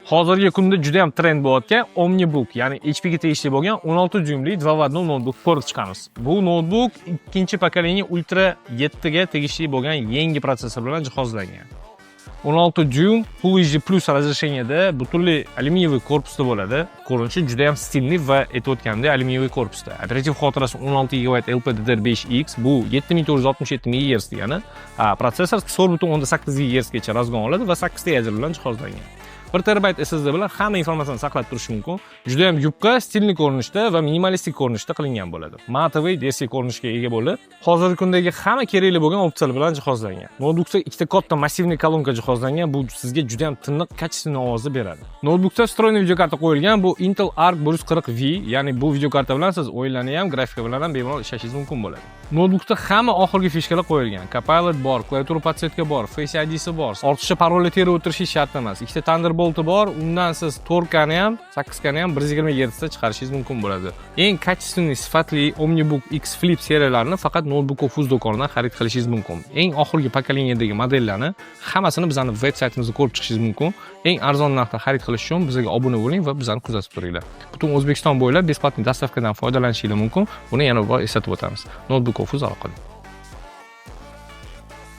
Hozirgi kunda juda ham trend bo'layotgan Omnibook, ya'ni HP ga tegishli bo'lgan 16 dyumli 2.2 noutbuk ko'rib chiqamiz. Bu noutbuk ikkinchi pokoleniya Ultra 7 ga tegishli bo'lgan yangi protsessor bilan jihozlangan. 16 dyum Full HD Plus razresheniyada butunlay alyuminiy korpusda bo'ladi. Ko'rinishi juda ham stilli va aytayotgandek alyuminiy korpusda. Operativ xotirasi 16 GB LPDDR5X, bu 7467 MHz degani. Protsessor 4.8 GHz gacha razgon oladi va 8 ta yadro bilan jihozlangan. 1 TB SSD bilan hamma informatsiyani saqlab turish mumkin. Juda ham yupqa, stilli ko'rinishda va minimalistik ko'rinishda qilingan bo'ladi. Matavey DSC ko'rinishga ega bo'lib, hozirgi kundagi hamma kerakli bo'lgan opsiyalar bilan jihozlangan. Notebookda ikkita katta massivniy kolonka jihozlangan, bu sizga juda ham tiniq, kачественный ovozni beradi. Notebookda встроенный videokarta qo'yilgan, bu Intel Arc 140V, ya'ni bu videokarta bilan siz o'yinlarni ham, grafika bilan ham bemalol ishlashingiz mumkin bo'ladi. Notebookda hamma oxirgi fishkalar qo'yilgan. Copilot bor, klaviatura podsetka bor, Face ID'si bor. Ortiqcha parolni terib o'tirishingiz shart emas. Ikkita Thunderbolt'i bor, undan siz 4K'ni ham, 8K'ni ham 120 Hz da chiqarishingiz mumkin bo'ladi. Eng kачественный, sifatli Omnibook X Flip seriyalarini faqat Notebook.uz do'konidan xarid qilishingiz mumkin. Eng oxirgi pokoleniyadagi modellarni hammasini bizning veb-saytimizda ko'rib chiqishingiz mumkin. Eng arzon narxda xarid qilish uchun bizga obuna bo'ling va bizni kuzatib turinglar. Butun O'zbekiston bo'ylab beplatniy dostavkadan foydalanishingiz mumkin. Buni yana bir bor eslatib o'tamiz. Notebook.uz orqali.